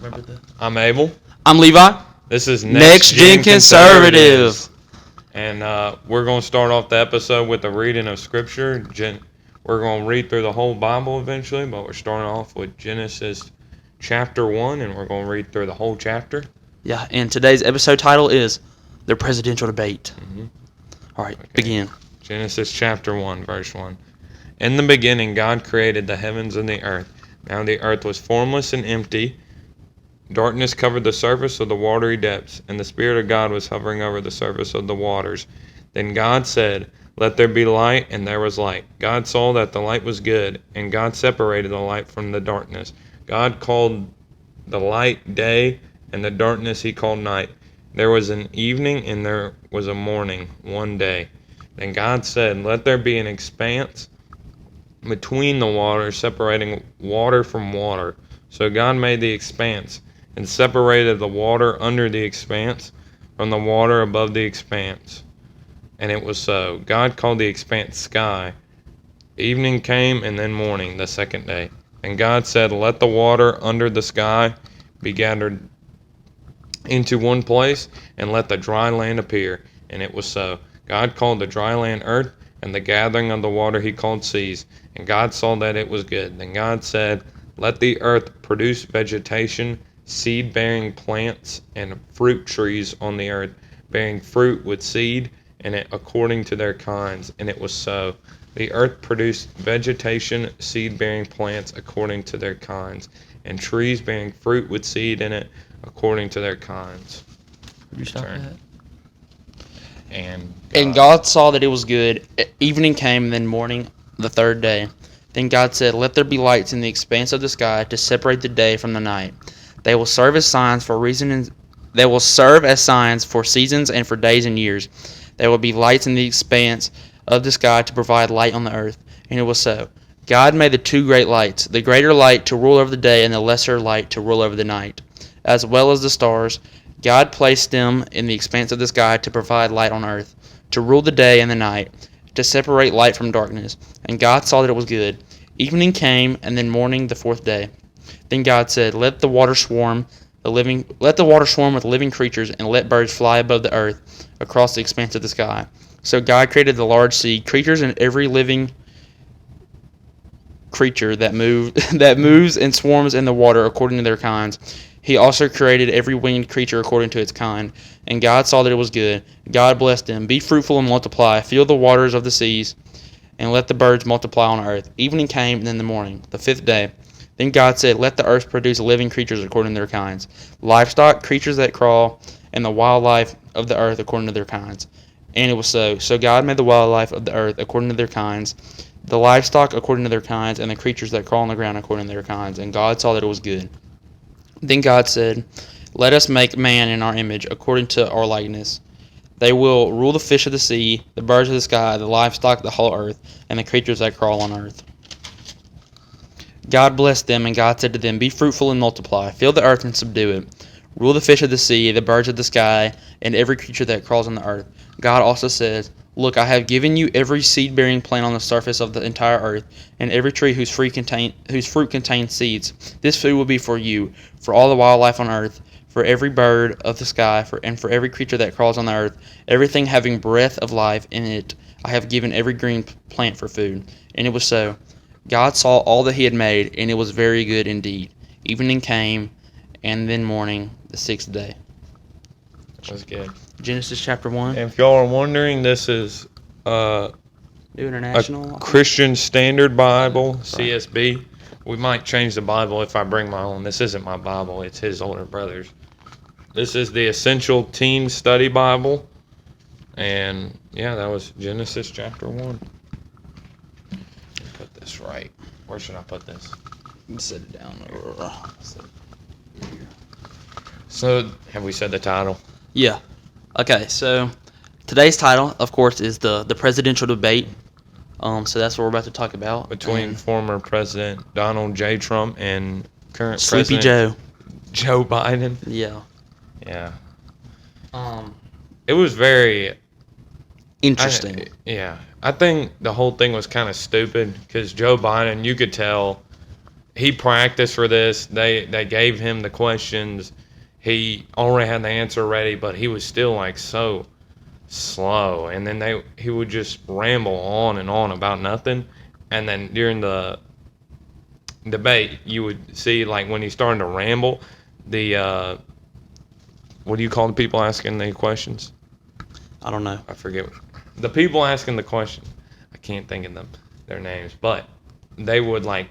Remember that? I'm Abel. I'm Levi. This is Next Gen Conservatives. And we're going to start off the episode with a reading of Scripture. We're going to read through the whole Bible eventually, but we're starting off with Genesis chapter 1, and we're going to read through the whole chapter. Yeah, and today's episode title is The Presidential Debate. Mm-hmm. All right, begin. Genesis chapter 1, verse 1. In the beginning, God created the heavens and the earth. Now the earth was formless and empty. Darkness covered the surface of the watery depths, and the Spirit of God was hovering over the surface of the waters. Then God said, "Let there be light," and there was light. God saw that the light was good, and God separated the light from the darkness. God called the light day, and the darkness he called night. There was an evening, and there was a morning, one day. Then God said, "Let there be an expanse between the waters, separating water from water." So God made the expanse, and separated the water under the expanse from the water above the expanse. And it was so. God called the expanse sky. Evening came, and then morning, the second day. And God said, "Let the water under the sky be gathered into one place, and let the dry land appear." And it was so. God called the dry land earth, and the gathering of the water he called seas. And God saw that it was good. Then God said, "Let the earth produce vegetation, seed-bearing plants, and fruit trees on the earth, bearing fruit with seed in it according to their kinds." And it was so. The earth produced vegetation, seed-bearing plants according to their kinds, and trees bearing fruit with seed in it according to their kinds. Did you stop that? And God saw that it was good. Evening came, and then morning, the third day. Then God said, "Let there be lights in the expanse of the sky to separate the day from the night. They will serve as signs for seasons and for days and years. There will be lights in the expanse of the sky to provide light on the earth." And it was so. God made the two great lights, the greater light to rule over the day and the lesser light to rule over the night, as well as the stars. God placed them in the expanse of the sky to provide light on earth, to rule the day and the night, to separate light from darkness. And God saw that it was good. Evening came, and then morning the fourth day. Then God said, "Let the water swarm with living creatures, and let birds fly above the earth across the expanse of the sky." So God created the large sea, creatures and every living creature that moves and swarms in the water according to their kinds. He also created every winged creature according to its kind. And God saw that it was good. God blessed them. "Be fruitful and multiply, fill the waters of the seas, and let the birds multiply on earth." Evening came, and then the morning, the fifth day. Then God said, "Let the earth produce living creatures according to their kinds, livestock, creatures that crawl, and the wildlife of the earth according to their kinds." And it was so. So God made the wildlife of the earth according to their kinds, the livestock according to their kinds, and the creatures that crawl on the ground according to their kinds. And God saw that it was good. Then God said, "Let us make man in our image, according to our likeness. They will rule the fish of the sea, the birds of the sky, the livestock, the whole earth, and the creatures that crawl on earth." God blessed them, and God said to them, "Be fruitful and multiply, fill the earth and subdue it. Rule the fish of the sea, the birds of the sky, and every creature that crawls on the earth." God also says, "Look, I have given you every seed-bearing plant on the surface of the entire earth, and every tree whose fruit contains seeds. This food will be for you, for all the wildlife on earth, for every bird of the sky, and for every creature that crawls on the earth, everything having breath of life in it. I have given every green plant for food." And it was so. God saw all that he had made, and it was very good indeed. Evening came, and then morning, the sixth day. That's good. Genesis chapter 1. If y'all are wondering, this is New International. a Christian Standard Bible, CSB. We might change the Bible if I bring my own. This isn't my Bible. It's his older brother's. This is the Essential Teen Study Bible. And, yeah, that was Genesis chapter 1. Put this right. Where should I put this? Sit it down. So, have we said the title? Yeah. Okay, so today's title, of course, is the presidential debate. So that's what we're about to talk about. Between former President Donald J. Trump and current Sleepy President Joe Biden. Yeah. Yeah. It was very interesting. I think the whole thing was kind of stupid because Joe Biden, you could tell he practiced for this. They gave him the questions. He already had the answer ready, but he was still like so slow. And then he would just ramble on and on about nothing. And then during the debate, you would see like when he started to ramble, the what do you call the people asking the questions? I don't know. I forget. The people asking the question. I can't think of their names, but they would like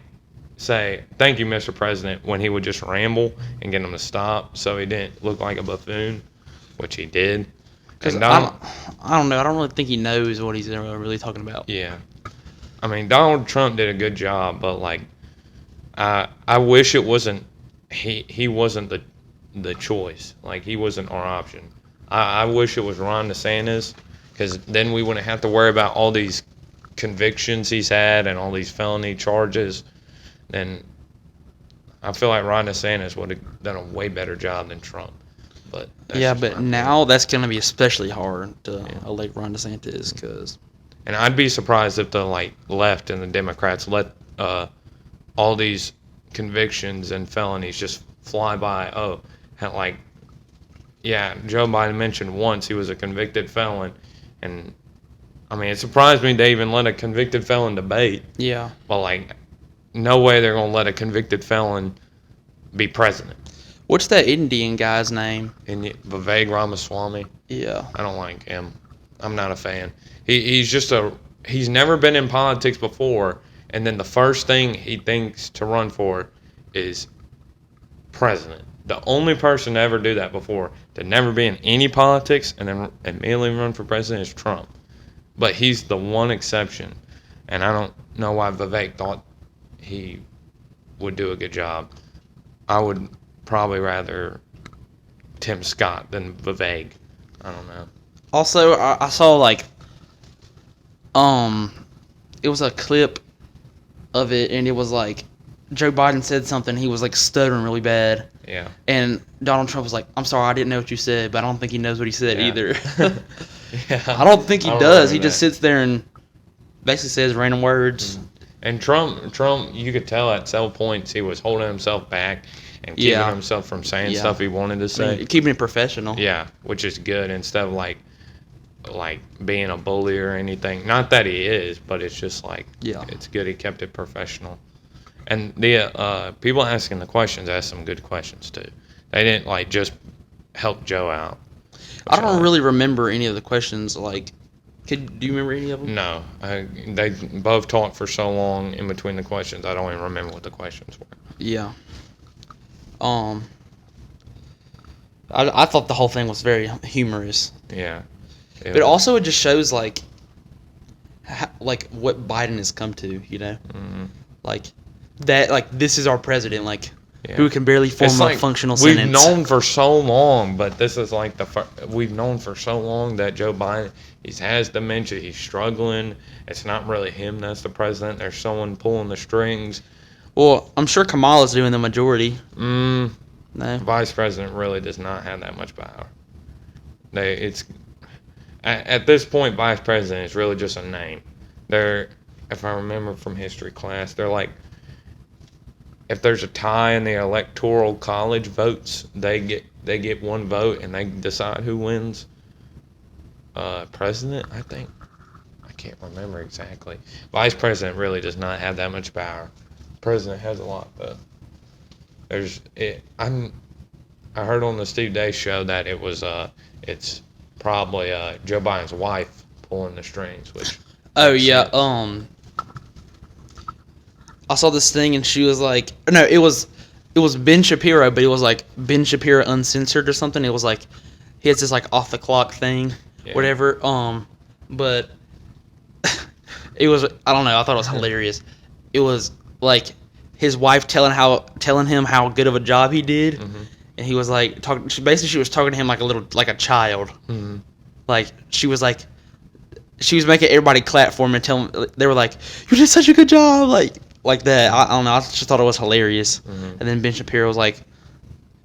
say, "Thank you, Mr. President," when he would just ramble and get them to stop, so he didn't look like a buffoon, which he did. Because And I don't know. I don't really think he knows what he's really talking about. yeah, I mean Donald Trump did a good job, but like I wish it wasn't he wasn't the choice. Like he wasn't our option. I wish it was Ron DeSantis, because then we wouldn't have to worry about all these convictions he's had and all these felony charges. And I feel like Ron DeSantis would have done a way better job than Trump. But Yeah, but now that's going to be especially hard to elect Ron DeSantis because. And I'd be surprised if the like left and the Democrats let all these convictions and felonies just fly by. Oh, like yeah, Joe Biden mentioned once he was a convicted felon, and I mean it surprised me they even let a convicted felon debate. Yeah. But like, no way they're gonna let a convicted felon be president. What's that Indian guy's name? Vivek Ramaswamy. Yeah. I don't like him. I'm not a fan. He's never been in politics before, and then the first thing he thinks to run for is president. The only person to ever do that before, to never be in any politics and then immediately run for president, is Trump. But he's the one exception, and I don't know why Vivek thought he would do a good job. I would probably rather Tim Scott than Vivek. I don't know. Also, I saw like, it was a clip of it, and it was like, Joe Biden said something, he was like stuttering really bad. Yeah. And Donald Trump was like, "I'm sorry, I didn't know what you said, but I don't think he knows what he said either." Yeah. I don't think he I does. He remember just that. sits there and basically says random words. And Trump, you could tell at some points he was holding himself back and keeping himself from saying stuff he wanted to say. Keeping it professional. Yeah, which is good instead of like being a bully or anything. Not that he is, but it's just like it's good he kept it professional. And the people asking the questions asked some good questions too. They didn't like just help Joe out. I don't really remember any of the questions. Like, do you remember any of them? No, they both talked for so long in between the questions. I don't even remember what the questions were. Yeah. I thought the whole thing was very humorous. Yeah. But also it just shows like what Biden has come to, you know? Mm-hmm. Like that, like this is our president, like who can barely form It's a like, functional we've sentence. known for so long, but this is like we've known for so long that Joe Biden, he has dementia, he's struggling. It's not really him that's the president. There's someone pulling the strings. Well, I'm sure Kamala's doing the majority. No. Vice President really does not have that much power. At this point, vice president is really just a name. If I remember from history class, they're like, if there's a tie in the electoral college votes, they get one vote and they decide who wins. President, I think. I can't remember exactly. Vice president really does not have that much power. President has a lot, though. I heard on the Steve Day show that it's probably Joe Biden's wife pulling the strings, which. Oh yeah. I saw this thing and she was like, no, it was Ben Shapiro, but it was like Ben Shapiro Uncensored or something. It was like he has this like off the clock thing, whatever. But it was, I don't know. I thought it was hilarious. It was like his wife telling him how good of a job he did, and he was like talking. She was talking to him like a child. Mm-hmm. Like she was making everybody clap for him and tell him, they were like, "You did such a good job," like that. I don't know. I just thought it was hilarious. And then Ben Shapiro was like,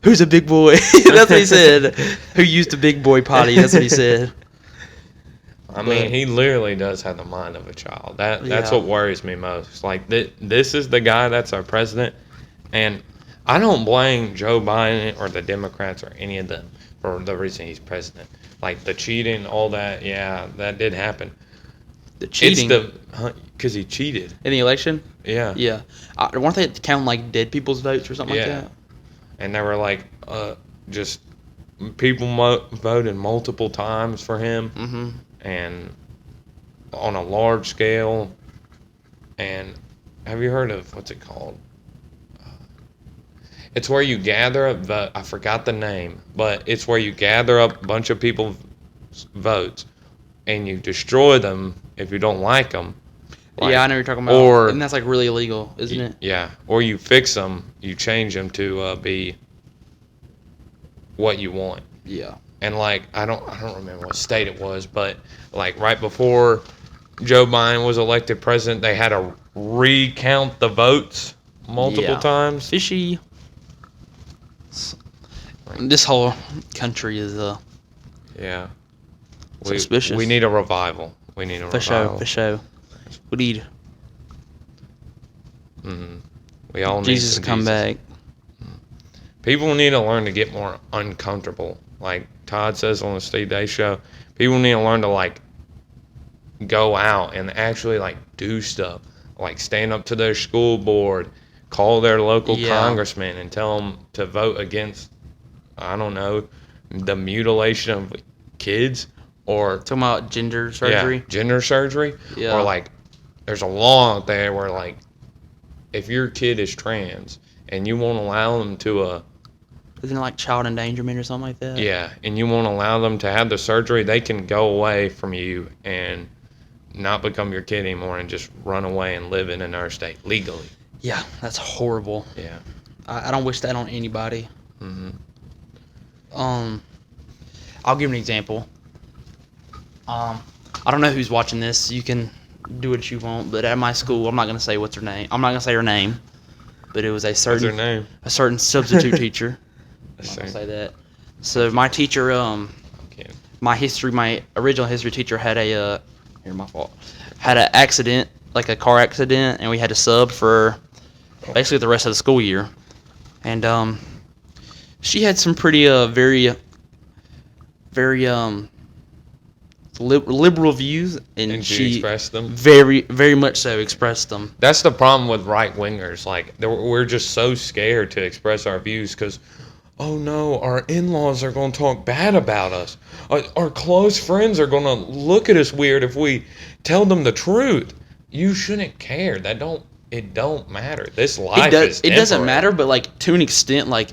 "Who's a big boy?" That's what he said. Who used a big boy potty? That's what he said. I mean, he literally does have the mind of a child. That's what worries me most. Like, this is the guy that's our president, And I don't blame Joe Biden or the Democrats or any of them for the reason he's president. Like the cheating, all that, yeah, that did happen. The cheating Because he cheated. in the election. Yeah. Yeah, weren't they counting like dead people's votes or something like Yeah. that? And they were like, just people voted multiple times for him, Mm-hmm. and on a large scale. And have you heard of what's it called? It's where you gather up I forgot the name, but it's where you gather up a bunch of people's votes and you destroy them if you don't like them. Yeah, I know what you're talking about. Or and that's like really illegal, isn't it? Yeah, or you fix them, you change them to be what you want. Yeah. And like I don't remember what state it was, but like right before Joe Biden was elected president, they had to recount the votes multiple times. Fishy. This whole country is Yeah. suspicious. We need a revival. We need a for revival. sure. For sure. We need Mm-hmm. We all need Jesus to some come Jesus. back. People need to learn to get more uncomfortable. Like Todd says on the Steve Day show, people need to learn to like go out and actually like do stuff. Like stand up to their school board, call their local congressman and tell them to vote against, I don't know, the mutilation of kids or Talking about gender surgery. Yeah, gender surgery. Yeah. Or like there's a law out there where like if your kid is trans and you won't allow them to Isn't it like child endangerment or something like that? yeah, and you won't allow them to have the surgery, they can go away from you and not become your kid anymore and just run away and live in another state legally. Yeah, that's horrible. Yeah. I don't wish that on anybody. Mm-hmm. I'll give an example. I don't know who's watching this. You can do what you want, but at my school, I'm not gonna say what's her name. I'm not gonna say her name, but it was a What's certain her name? a certain substitute teacher. I'm not Same. gonna say that. So my teacher, Okay. my original history teacher had my fault, had an accident, like a car accident, and we had to sub for basically the rest of the school year. And she had some pretty very liberal views, and she expressed them. very much so expressed them. That's the problem with right wingers. Like we're just so scared to express our views because, oh no, our in-laws are going to talk bad about us. Our close friends are going to look at us weird if we tell them the truth. You shouldn't care. It don't matter. This life is It doesn't temporary. matter, but like to an extent, like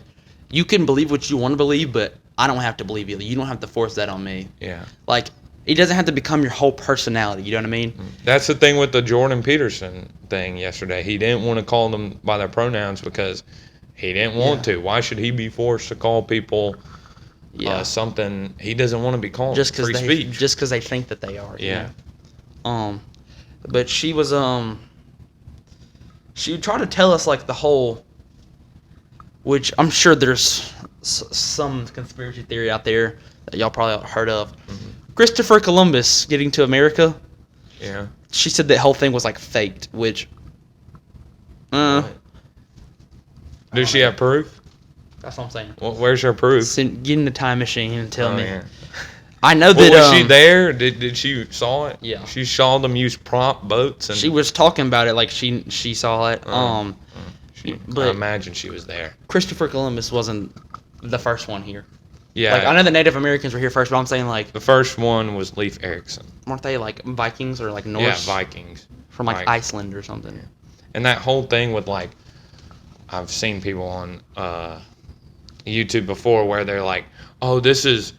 you can believe what you want to believe, but I don't have to believe you. You don't have to force that on me. Yeah. Like it doesn't have to become your whole personality. You know what I mean? That's the thing with the Jordan Peterson thing yesterday. He didn't want to call them by their pronouns because he didn't want to. Why should he be forced to call people something he doesn't want to be called? Just free speech. because they think that they are. Yeah. You know? But she was she would try to tell us like the whole, which I'm sure there's some conspiracy theory out there that y'all probably heard of. Mm-hmm. Christopher Columbus getting to America. Yeah. She said that whole thing was like faked, which. Does she have proof? That's what I'm saying. Well, where's her proof? Get in the time machine and tell me. Yeah. I know Well, that. was she there? Did she saw it? Yeah. She saw them use prop boats and She was talking about it like she saw it. I but imagine she was there. Christopher Columbus wasn't the first one here. Yeah. Like I know the Native Americans were here first, but I'm saying like the first one was Leif Erikson. weren't they like Vikings or like Norse? Yeah, Vikings. From like Iceland or something. And that whole thing with like, I've seen people on YouTube before where they're like, "Oh, this is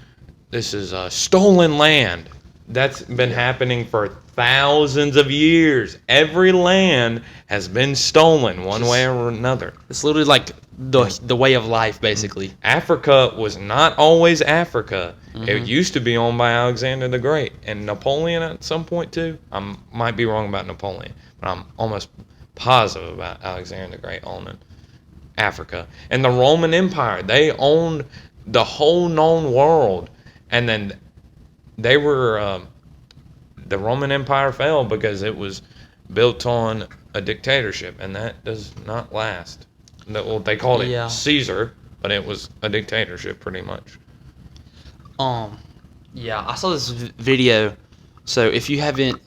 stolen land." That's been happening for thousands of years. Every land has been stolen one way or another. It's literally like the way of life, basically. Africa was not always Africa. Mm-hmm. It used to be owned by Alexander the Great and Napoleon at some point too. I might be wrong about Napoleon, but I'm almost positive about Alexander the Great owning Africa. And the Roman Empire, they owned the whole known world. And then they were, the Roman Empire fell because it was built on a dictatorship, and that does not last. well, they called it Yeah. Caesar, but it was a dictatorship pretty much. Yeah, I saw this video. So if you haven't,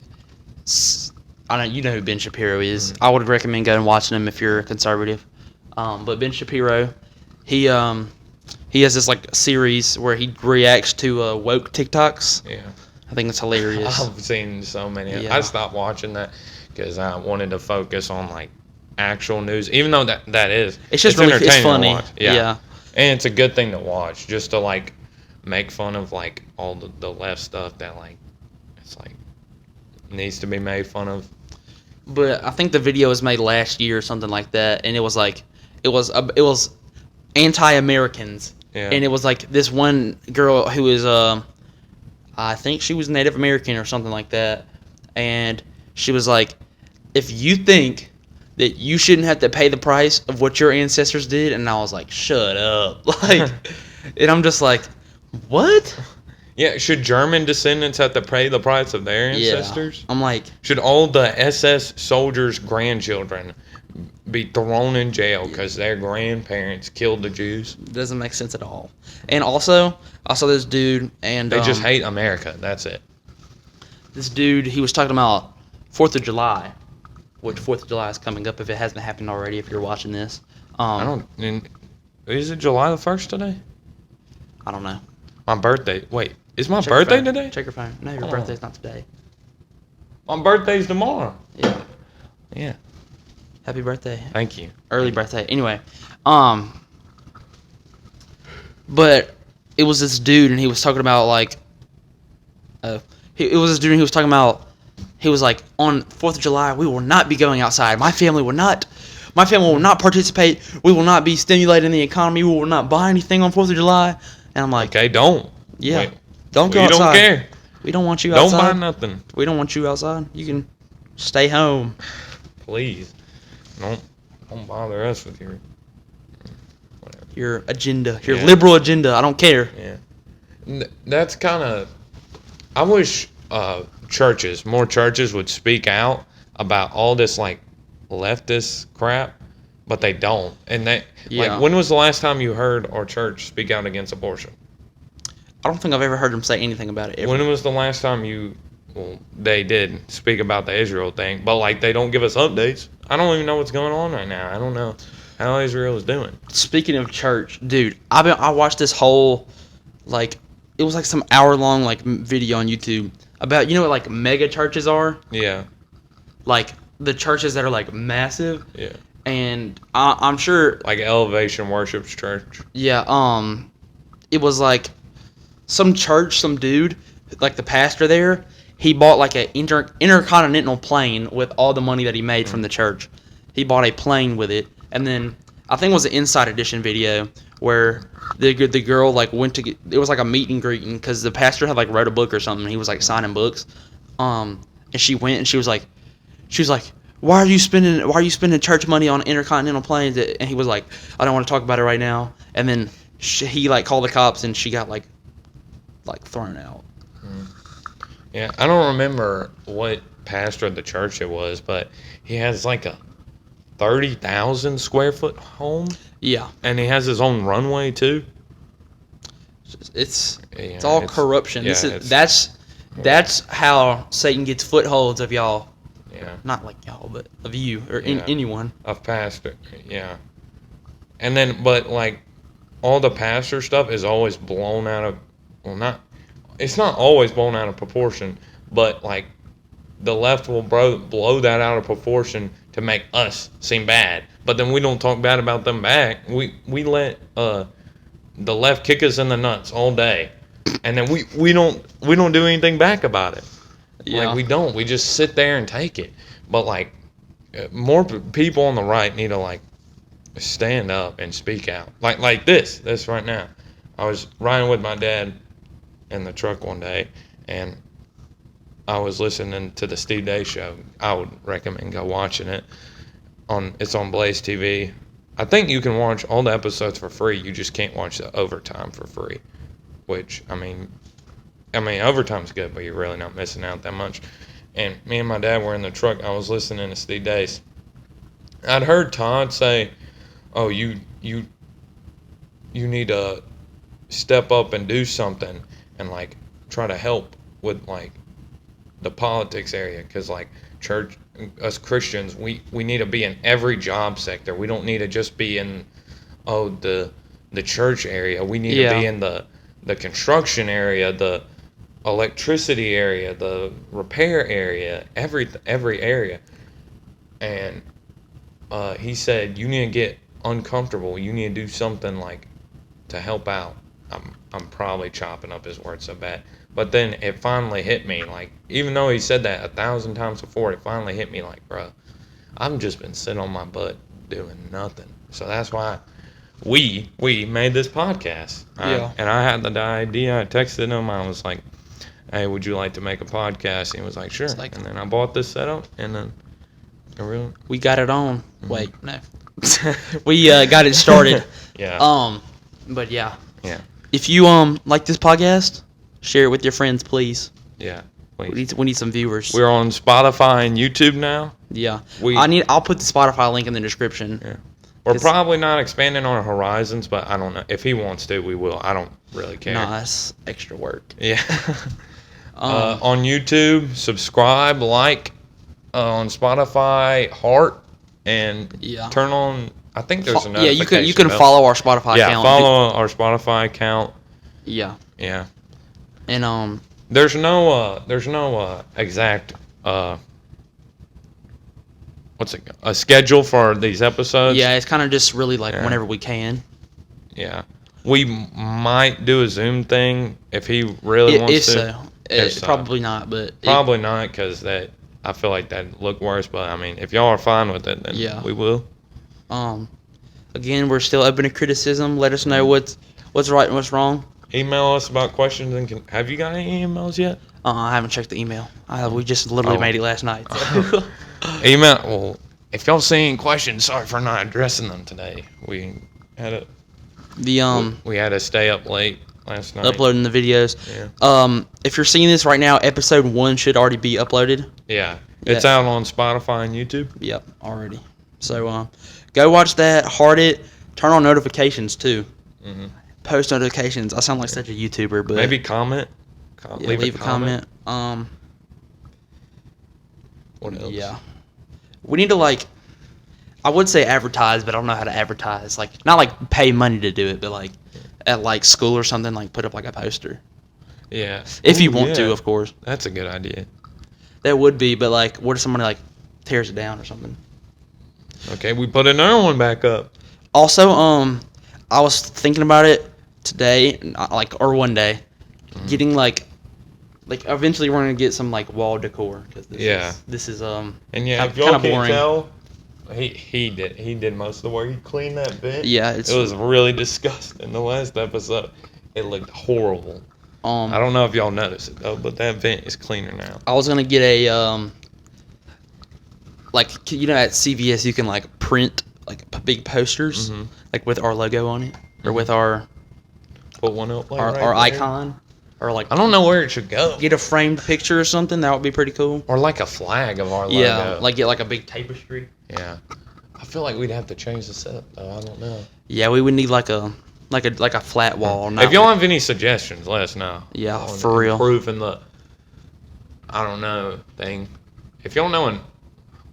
I know you know who Ben Shapiro is. I would recommend going and watching him if you're a conservative. But Ben Shapiro, he he has this like series where he reacts to woke TikToks. Yeah. I think it's hilarious. I've seen so many. Yeah. I stopped watching that because I wanted to focus on like actual news, even though that is It's just really entertaining funny. to watch. Yeah. And it's a good thing to watch, just to like make fun of like all the left stuff that like it's like needs to be made fun of. But I think the video was made last year or something like that, and it was like it was anti-Americans, Yeah. and it was like this one girl who was I think she was Native American or something like that, and she was like, if you think that you shouldn't have to pay the price of what your ancestors did, and I was like, shut up, like, and I'm just like, what? Yeah, should German descendants have to pay the price of their ancestors? Yeah. I'm like, Should all the SS soldiers' grandchildren be thrown in jail because their grandparents killed the Jews? it doesn't make sense at all. And also, I saw this dude, and They just hate America. That's it. this dude, he was talking about 4th of July, which 4th of July is coming up if it hasn't happened already, if you're watching this. I don't. Is it July the 1st today? I don't know. My birthday. Wait, is my Check your birthday phone. today? Check your phone. No, your Oh. birthday's not today. My birthday's tomorrow. Yeah. Yeah. Happy birthday. Thank you. Early birthday. Anyway, but it was this dude, and he was talking about like, it was this dude, and he was talking about, he was like, on 4th of July, we will not be going outside. My family will not participate. We will not be stimulating the economy. We will not buy anything on 4th of July. And I'm like, Okay, don't. yeah, Wait, don't go we outside. don't care. We don't want you Don't outside. buy nothing. We don't want you outside. You can stay home. Please. Don't bother us with your whatever. Your agenda, your Yeah. liberal agenda. I don't care. Yeah. That's kind of. I wish more churches would speak out about all this like leftist crap, but they don't. And Yeah. like, when was the last time you heard our church speak out against abortion? I don't think I've ever heard them say anything about it. Ever. When was the last time they did speak about the Israel thing, but like they don't give us updates. I don't even know what's going on right now. I don't know how Israel is doing. Speaking of church, dude, I watched this whole, like, it was like some hour-long, like, video on YouTube about, you know what, like, mega churches are? Yeah. Like, the churches that are, like, massive. Yeah. And I'm sure, Like Elevation Worship's church. yeah, it was, like, some church, some dude, like, the pastor there, he bought, like, an intercontinental plane with all the money that he made from the church. He bought a plane with it. And then, I think it was an Inside Edition video where the girl like went to get, it was like a meet and greeting because the pastor had like wrote a book or something. He was like signing books, and she went and she was like, why are you spending church money on intercontinental planes? And he was like, I don't want to talk about it right now. And then he like called the cops and she got like thrown out. Yeah, I don't remember what pastor of the church it was, but he has like a 30,000 square foot home, Yeah, and he has his own runway too. it's all corruption. Yeah, That's how Satan gets footholds of y'all. Yeah, Not like y'all, but of you or Yeah. anyone. of pastor. Yeah, and then but like all the pastor stuff is always blown out of it's not always blown out of proportion, but like the left will blow that out of proportion to make us seem bad, but then we don't talk bad about them back. We let the left kick us in the nuts all day, and then we don't do anything back about it. Yeah. Like we don't. We just sit there and take it. But like more people on the right need to like stand up and speak out. Like this right now. I was riding with my dad in the truck one day, and I was listening to the Steve Day show. I would recommend go watching it. It's on Blaze TV. I think you can watch all the episodes for free. You just can't watch the overtime for free. Which I mean overtime's good, but you're really not missing out that much. And me and my dad were in the truck. I was listening to Steve Days. I'd heard Todd say, oh, you need to step up and do something and like try to help with like the politics area, because like church, us Christians, we need to be in every job sector. We don't need to just be in the church area. We need to be in the construction area, the electricity area, the repair area, every area. And he said you need to get uncomfortable. You need to do something like to help out. I'm probably chopping up his words so bad, but then it finally hit me. Like, even though he said that 1,000 times before, it finally hit me. Like, bro, I've just been sitting on my butt doing nothing. So that's why we made this podcast. And I had the idea. I texted him. I was like, hey, would you like to make a podcast? And he was like, sure. And then I bought this setup, and then we got it on. Mm-hmm. Wait, no. We got it started. Yeah. But yeah. Yeah. If you like this podcast, share it with your friends, please. Yeah. Please. We need some viewers. We're on Spotify and YouTube now. Yeah. I'll put the Spotify link in the description. Yeah. We're probably not expanding our horizons, but I don't know. If he wants to, we will. I don't really care. Nah, that's extra work. Yeah. On YouTube, subscribe, like. On Spotify, heart, and turn on. I think there's a notification. Yeah, you can follow our Spotify account. Yeah, follow our Spotify account. Yeah. Yeah. And there's no exact a schedule for these episodes. Yeah, it's kind of just really like whenever we can. Yeah. We might do a Zoom thing if he really wants to. If so. Probably not, but probably not, because that. I feel like that'd look worse, but I mean, if y'all are fine with it, then we will. Again, we're still open to criticism. Let us know what's right and what's wrong. Email us about questions. And have you got any emails yet? I haven't checked the email. We just literally made it last night. So. Email. Well, if y'all see any questions, sorry for not addressing them today. We had to stay up late last night uploading the videos. Yeah. If you're seeing this right now, episode 1 should already be uploaded. Yeah. It's out on Spotify and YouTube. Yep, already. So go watch that, heart it, turn on notifications too. Mm-hmm. Post notifications. I sound like such a YouTuber, but maybe comment. Leave a comment. What else? Yeah. We need to I would say advertise, but I don't know how to advertise. Like, not like pay money to do it, but like at like school or something, like put up like a poster. Yeah. If you want to, of course. That's a good idea. That would be, but like, what if somebody like tears it down or something? Okay, we put another one back up. Also, I was thinking about it today, or one day, getting like eventually we're gonna get some like wall decor, because this is and if y'all can't tell, he did most of the work. He cleaned that vent. Yeah, it was really disgusting. The last episode, it looked horrible. I don't know if y'all noticed it though, but that vent is cleaner now. I was gonna get a at CVS you can like print like big posters, like with our logo on it, or with our put one up like our icon, or like I don't know where it should go. Get a framed picture or something. That would be pretty cool. Or like a flag of our logo. Yeah, like get like a big tapestry. Yeah, I feel like we'd have to change the setup though. I don't know. Yeah, we would need like a flat wall. If y'all have any suggestions, let us know. Yeah, for real. Improving the, I don't know, thing. If y'all know,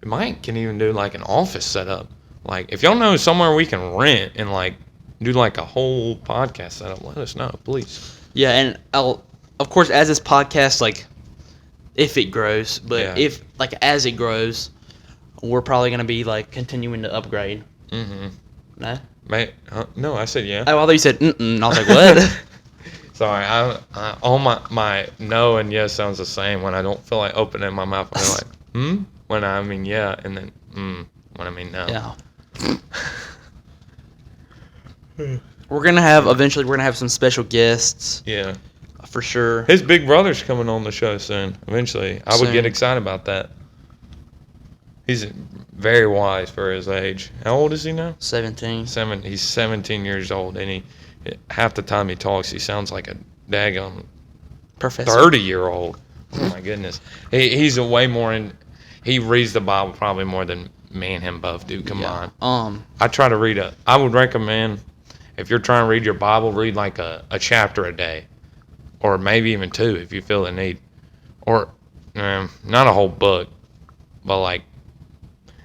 we can even do like an office setup. Like, if y'all know somewhere we can rent and like do like a whole podcast setup, let us know, please. Yeah, and of course, as this podcast, like, if it grows, but if like as it grows, we're probably gonna be like continuing to upgrade. Mm-hmm. No. No, I said yeah. Oh, I thought you said mm-mm. I was like, what? Sorry, I all my no and yes sounds the same when I don't feel like opening my mouth. I'm like, when I mean yeah, and then when I mean no. Yeah. Eventually we're gonna have some special guests. Yeah. For sure. His big brother's coming on the show soon. Eventually. I would get excited about that. He's very wise for his age. How old is he now? 17. He's 17 years old, and half the time he talks, he sounds like a daggone professor. 30-year-old. Oh my goodness. He's a way more he reads the Bible probably more than me and him both do. Come Yeah. on. I try to read I would recommend, if you're trying to read your Bible, read like a chapter a day, or maybe even two if you feel the need, or not a whole book, but like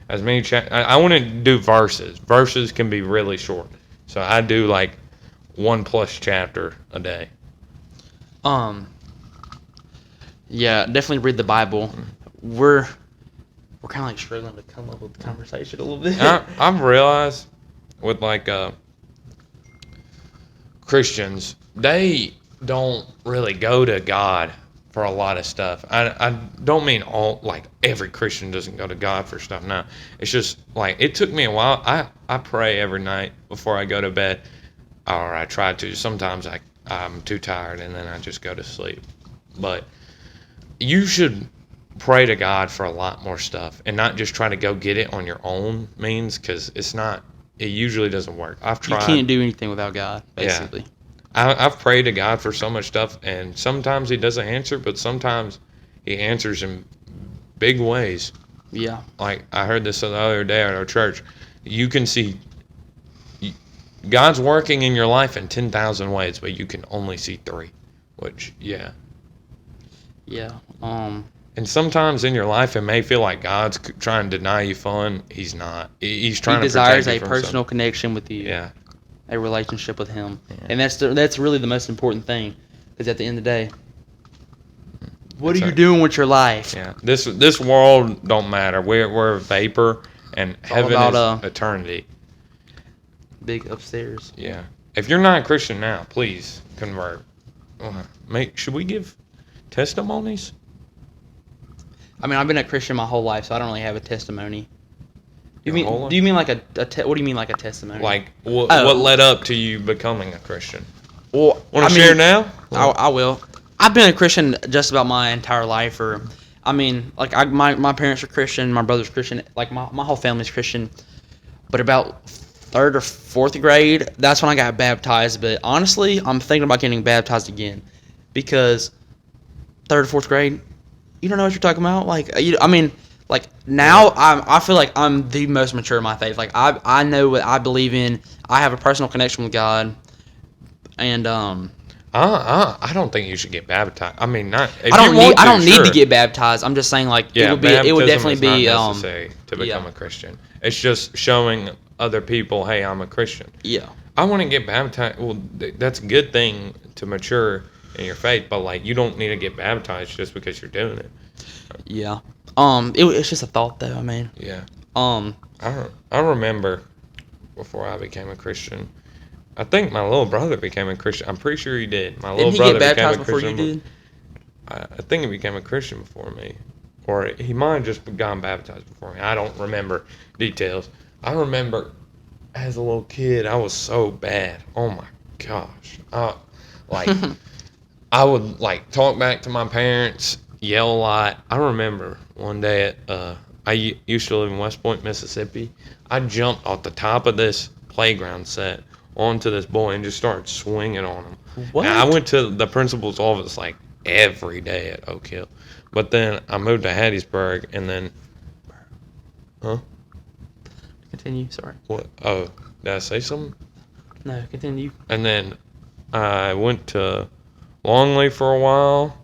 as many. I wouldn't do verses. Verses can be really short, so I do like 1+ chapter a day. Yeah, definitely read the Bible. We're kind of like struggling to come up with the conversation a little bit. I've realized with like Christians, they don't really go to God for a lot of stuff. I don't mean every Christian doesn't go to God for stuff. No, it's just like it took me a while. I pray every night before I go to bed, or I try to. Sometimes I'm too tired and then I just go to sleep. But you should pray to God for a lot more stuff and not just try to go get it on your own means, because it usually doesn't work. I've tried. You can't do anything without God, basically. Yeah. I've prayed to God for so much stuff, and sometimes He doesn't answer, but sometimes He answers in big ways. Yeah. Like I heard this the other day at our church. You can see God's working in your life in 10,000 ways, but you can only see 3. Which, yeah. Yeah. And sometimes in your life, it may feel like God's trying to deny you fun. He's not. He's trying He to protect desires you a from personal connection with you. Yeah. A relationship with Him, Yeah. and that's really the most important thing. Because at the end of the day, what That's are you right. doing with your life? Yeah. This world don't matter. We're a vapor, and heaven about, is eternity. Big upstairs. Yeah. If you're not a Christian now, please convert. Should we give testimonies? I mean, I've been a Christian my whole life, so I don't really have a testimony. Do Your whole life? you mean like what do you mean like a testimony? Like what led up to you becoming a Christian? Well, Want to share now? I will. I've been a Christian just about my entire life, my parents are Christian, my brother's Christian, like my whole family's Christian. But about 3rd or 4th grade, that's when I got baptized. But honestly, I'm thinking about getting baptized again, because 3rd or 4th grade, you don't know what you're talking about. Now I feel like I'm the most mature in my faith. Like I know what I believe in. I have a personal connection with God, and I don't think you should get baptized. I mean, not. If I don't need sure. to get baptized. I'm just saying, like, Yeah, it would definitely is be not necessary to become a Christian. It's just showing other people, hey, I'm a Christian. Yeah. I want to get baptized. Well, that's a good thing to mature in your faith, but like you don't need to get baptized just because you're doing it. Yeah. It's just a thought, though. I mean. Yeah. I remember before I became a Christian. I think my little brother became a Christian. I'm pretty sure he did. My little brother get became baptized a before Christian. you did? I think he became a Christian before me, or he might have just gotten baptized before me. I don't remember details. I remember as a little kid, I was so bad. Oh my gosh! I would like talk back to my parents, yell a lot. I remember one day I used to live in West Point, Mississippi. I jumped off the top of this playground set onto this boy and just started swinging on him. What? And I went to the principal's office like every day at Oak Hill. But then I moved to Hattiesburg, and then... Huh? Continue, sorry. What? Oh, did I say something? No, continue. And then I went to Longley for a while.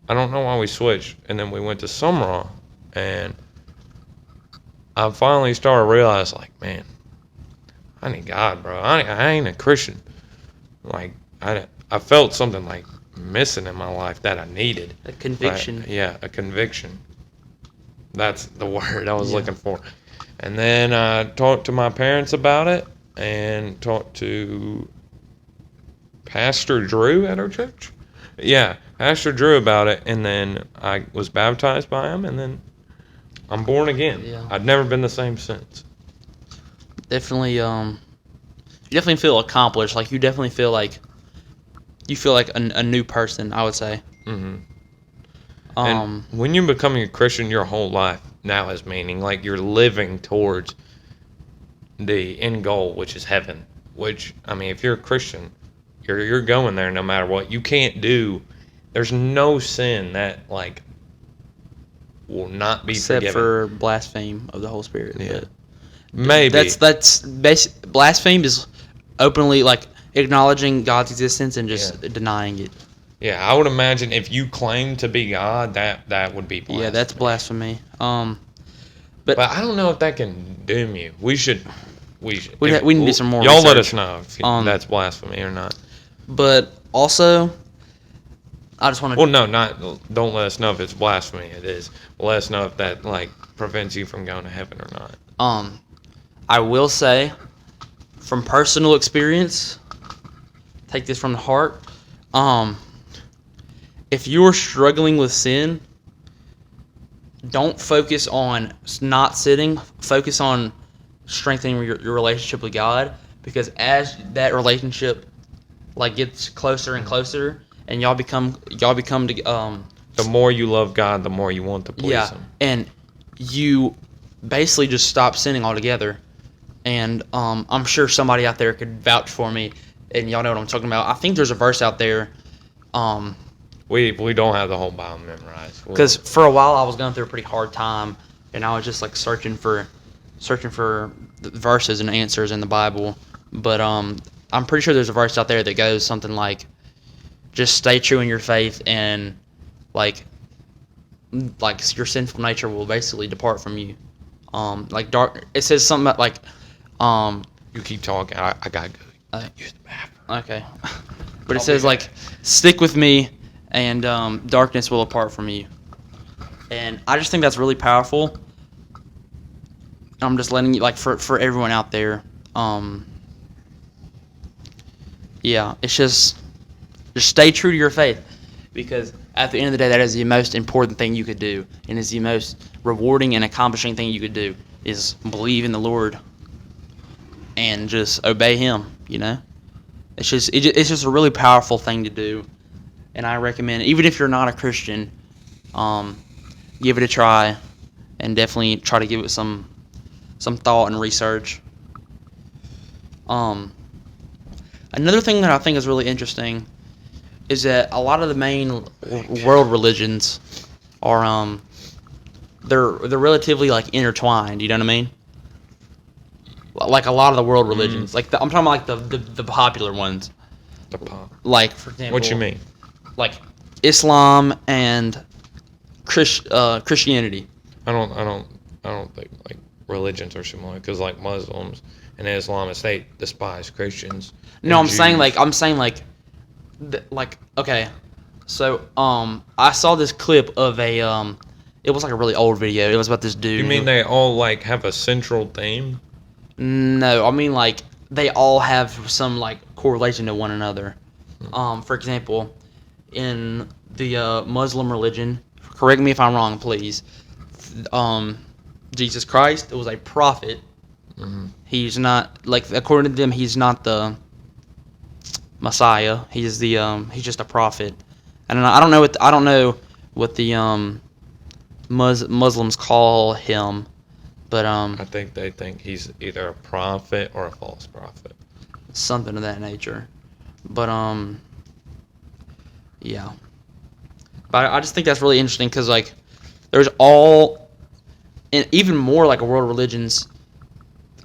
I don't know why we switched. And then we went to Summerall. And I finally started to realize, like, man, I need God, bro. I ain't a Christian. Like, I felt something, like, missing in my life that I needed. A conviction. Yeah, a conviction. That's the word I was looking for. And then I talked to my parents about it and talked to Pastor Drew at our church. Yeah, Pastor Drew about it, and then I was baptized by him, and then I'm born again. Yeah. I've never been the same since. Definitely, you definitely feel accomplished. Like, you definitely feel like a new person, I would say. Mm-hmm. And when you're becoming a Christian, your whole life now has meaning. Like, you're living towards the end goal, which is heaven. Which, I mean, if you're a Christian, you're going there no matter what. You can't do. There's no sin that, like, will not be except forgiven. for blaspheme of the Holy Spirit. Yeah. But Maybe. that's basic. Blaspheme is openly like acknowledging God's existence and just denying it. Yeah, I would imagine if you claim to be God, that would be blasphemy. Yeah, that's blasphemy. But I don't know if that can doom you. We should. We need to do some more Y'all let research. us know if that's blasphemy or not. But also, I just want to. Well, no, don't let us know if it's blasphemy. It is. Let us know if that like prevents you from going to heaven or not. I will say, from personal experience, take this from the heart. If you're struggling with sin, don't focus on not sinning. Focus on strengthening your relationship with God, because as that relationship like gets closer and closer, and y'all become The more you love God, the more you want to please Him. and you basically just stop sinning altogether. And I'm sure somebody out there could vouch for me, and y'all know what I'm talking about. I think there's a verse out there. We don't have the whole Bible memorized. Because for a while I was going through a pretty hard time, and I was just like searching for the verses and answers in the Bible. But I'm pretty sure there's a verse out there that goes something like, just stay true in your faith, and like your sinful nature will basically depart from you. Like dark. It says something about like. You keep talking. I gotta go. Use the bathroom. Okay. But it says like, stick with me, and darkness will depart from you. And I just think that's really powerful. I'm just letting you, like, for everyone out there. Yeah, it's just stay true to your faith, because at the end of the day, that is the most important thing you could do, and is the most rewarding and accomplishing thing you could do, is believe in the Lord and just obey Him. You know, it's just a really powerful thing to do, and I recommend, even if you're not a Christian, give it a try, and definitely try to give it some thought and research. Another thing that I think is really interesting is that a lot of the main world religions are they're relatively like intertwined. You know what I mean? Like a lot of the world religions, like I'm talking about like the popular ones. The pop. Like, for example, What you mean? Like Islam and Christianity. I don't think like religions are similar, because like Muslims and Islamists, they despise Christians. No, I'm Jews. saying like okay. So I saw this clip of a it was like a really old video. It was about this dude. You mean they all like have a central theme? No, I mean like they all have some like correlation to one another. For example, in the Muslim religion, correct me if I'm wrong, please. Jesus Christ was a prophet. Mm-hmm. He's not, like, according to them, he's not the Messiah. He's just a prophet. And I don't know what the Muslims call him, but I think they think he's either a prophet or a false prophet. Something of that nature. But yeah. But I just think that's really interesting, because like there's all, and even more like world religions,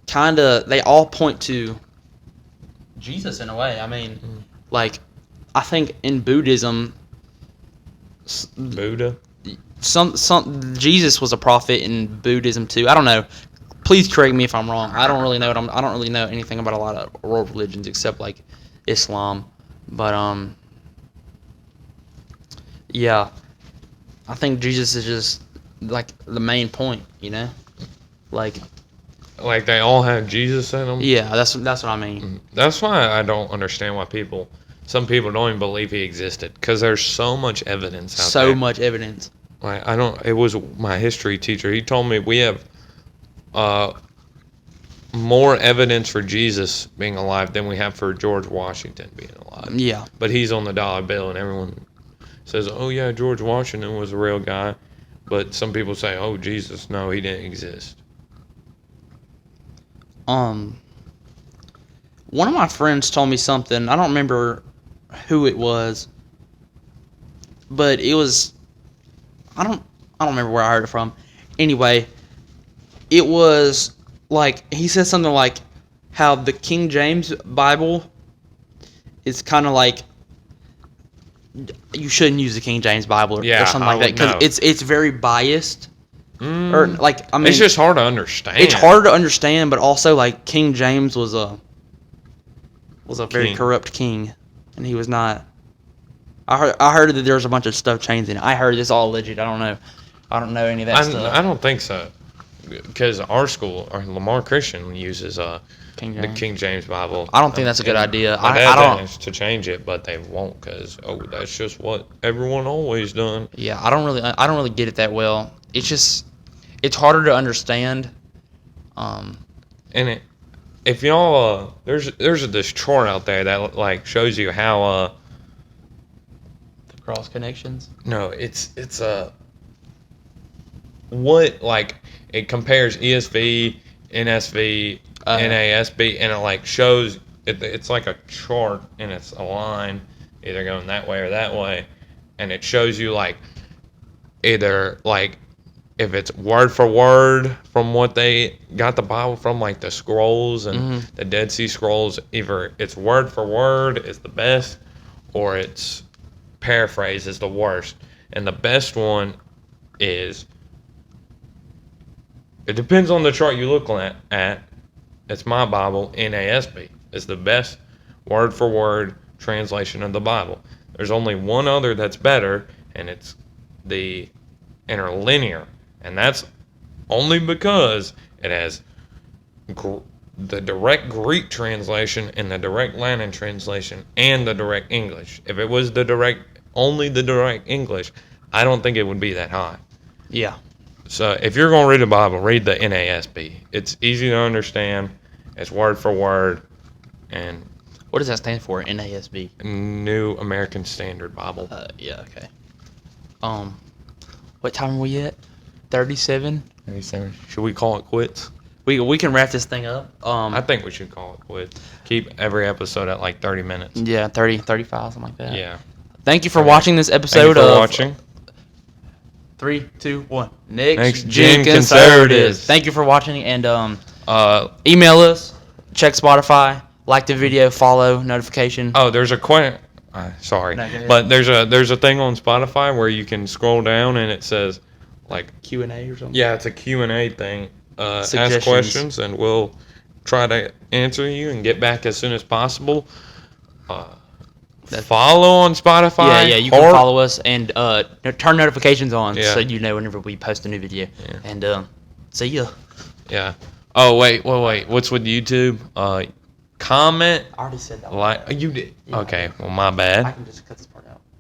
they all point to Jesus in a way. I mean, like, I think in Buddhism, Buddha. some Jesus was a prophet in Buddhism too. I don't know. Please correct me if I'm wrong. I don't really know anything about a lot of world religions except like Islam. But yeah, I think Jesus is just like the main point, you know? Like they all have Jesus in them? Yeah, that's what I mean. That's why I don't understand why some people don't even believe he existed, because there's so much evidence out there. So much evidence. Like, it was my history teacher. He told me we have more evidence for Jesus being alive than we have for George Washington being alive. Yeah. But he's on the dollar bill, and everyone says, oh yeah, George Washington was a real guy. But some people say, oh, Jesus, no, he didn't exist. One of my friends told me something. I don't remember who it was, but it was, I I don't remember where I heard it from. Anyway, it was like he said something like how the King James Bible is kind of like you shouldn't use the King James Bible or something like that because it's very biased. Or like I mean, it's just hard to understand. It's hard to understand, but also like King James was a very corrupt king, and he was not. I heard that there's a bunch of stuff changing. I heard this all legit. I don't know any of that stuff. I don't think so, because our school, or Lamar Christian, uses the King James Bible. I don't think that's a good idea. I don't to change it, but they won't because that's just what everyone always done. Yeah, I don't really get it that well. It's harder to understand. And if y'all there's this chart out there that like shows you how the cross connections. No, it's what like it compares ESV, NSV, NASB, and it like shows it's like a chart and it's a line either going that way or that way, and it shows you like either like if it's word for word from what they got the Bible from, like the scrolls and the Dead Sea Scrolls, either it's word for word is the best or it's paraphrase is the worst. And the best one is, it depends on the chart you look at. It's my Bible, NASB. It's the best word for word translation of the Bible. There's only one other that's better, and it's the interlinear. And that's only because it has the direct Greek translation and the direct Latin translation and the direct English. If it was only the direct English, I don't think it would be that high. Yeah. So if you're going to read the Bible, read the NASB. It's easy to understand. It's word for word. And what does that stand for? NASB. New American Standard Bible. Yeah. Okay. What time are we at? 37. 37. Should we call it quits? We can wrap this thing up. I think we should call it quits. Keep every episode at like 30 minutes. Yeah, 30, 35, something like that. Yeah. Thank you for watching this episode Thank you for watching. 3, 2, 1. Next Gen Conservatives. Thank you for watching, and email us, check Spotify, like the video, follow, notification. Oh, there's a question. Sorry, but there's a thing on Spotify where you can scroll down and it says like Q&A or something. Yeah, it's a Q&A thing. Ask questions and we'll try to answer you and get back as soon as possible. Follow on Spotify. Yeah, you can follow us and turn notifications on so you know whenever we post a new video. Yeah. And see ya. Yeah. Oh wait. What's with YouTube? Comment. I already said that. Like you did. Yeah. Okay. Well, my bad. I can just cut this